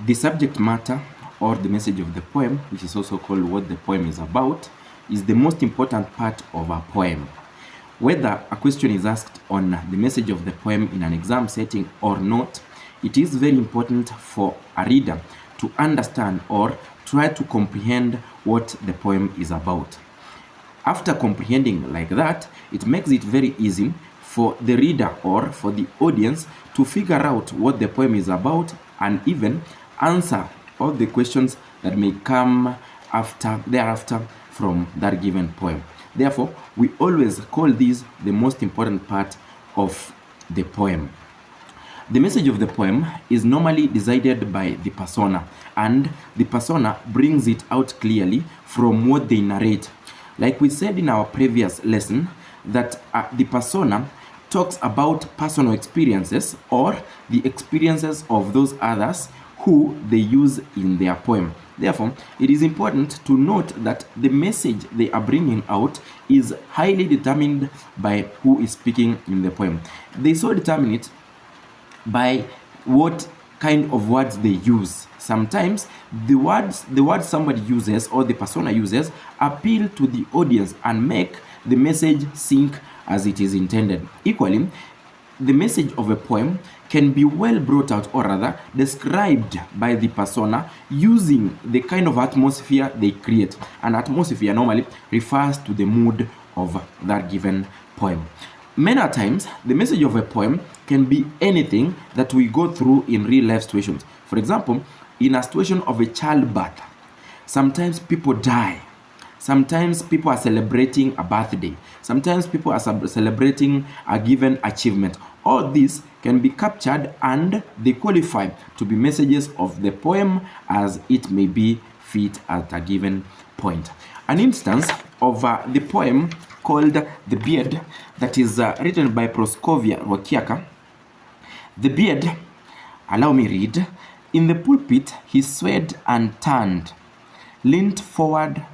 The subject matter or the message of the poem, which is also called what the poem is about, is the most important part of a poem. Whether a question is asked on the message of the poem in an exam setting or not, it is very important for a reader to understand or try to comprehend what the poem is about. After comprehending like that, it makes it very easy for the reader or for the audience to figure out what the poem is about and even answer all the questions that may come thereafter from that given poem. Therefore, we always call this the most important part of the poem. The message of the poem is normally decided by the persona, and the persona brings it out clearly from what they narrate. Like we said in our previous lesson, that the persona talks about personal experiences or the experiences of those others who they use in their poem. Therefore, it is important to note that the message they are bringing out is highly determined by who is speaking in the poem. They so determine it by what kind of words they use. Sometimes the words somebody uses or the persona uses appeal to the audience and make the message sink as it is intended. Equally, the message of a poem can be well brought out, or rather described by the persona using the kind of atmosphere they create. An atmosphere normally refers to the mood of that given poem. Many times, the message of a poem can be anything that we go through in real life situations. For example, in a situation of a childbirth, sometimes people die. Sometimes people are celebrating a birthday. Sometimes people are celebrating a given achievement. All this can be captured and they qualify to be messages of the poem as it may be fit at a given point. An instance of the poem called The Beard that is written by Praskovia Rwakiaka. The Beard, allow me read. In the pulpit he swayed and turned, leaned forward,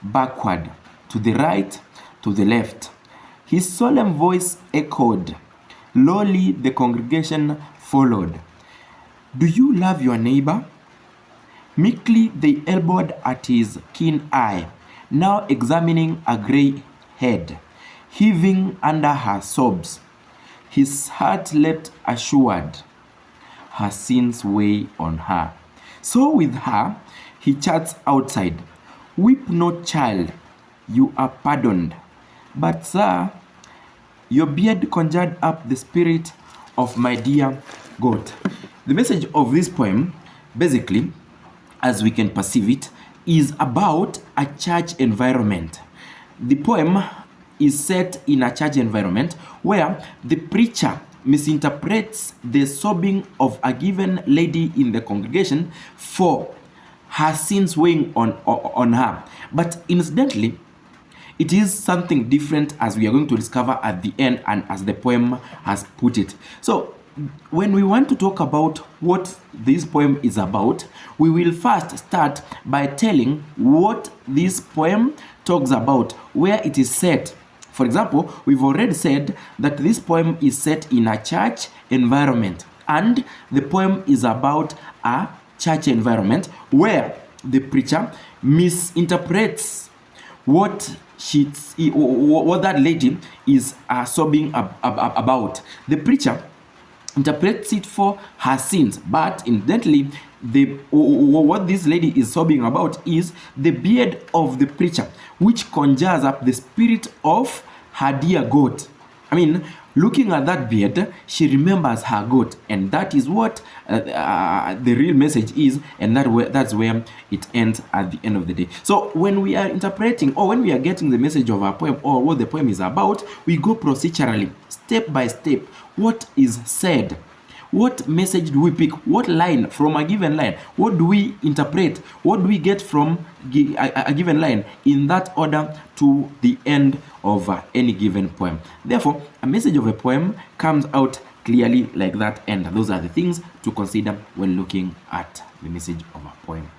backward, to the right, to the left. His solemn voice echoed. Lowly the congregation followed. Do you love your neighbor? Meekly they elbowed at his keen eye, now examining a grey head, heaving under her sobs. His heart leapt assured, her sins weigh on her. So with her he chats outside. Weep not, child, you are pardoned. But sir, your beard conjured up the spirit of my dear goat. The message of this poem, basically, as we can perceive it, is about a church environment. The poem is set in a church environment where the preacher misinterprets the sobbing of a given lady in the congregation for her sins weighing on her. But incidentally, it is something different, as we are going to discover at the end and as the poem has put it. So when we want to talk about what this poem is about, we will first start by telling what this poem talks about, where it is set. For example, we've already said that this poem is set in a church environment, and the poem is about a church environment where the preacher misinterprets what that lady is sobbing about. The preacher interprets it for her sins, but incidentally, what this lady is sobbing about is the beard of the preacher, which conjures up the spirit of her dear goat. I mean, looking at that beard, she remembers her goat, and that is what the real message is, and that's where it ends at the end of the day. So when we are interpreting or when we are getting the message of our poem or what the poem is about, we go procedurally, step by step. What is said? What message do we pick? What line from a given line? What do we interpret? What do we get from a given line in that order to the end of any given poem? Therefore, a message of a poem comes out clearly like that, and those are the things to consider when looking at the message of a poem.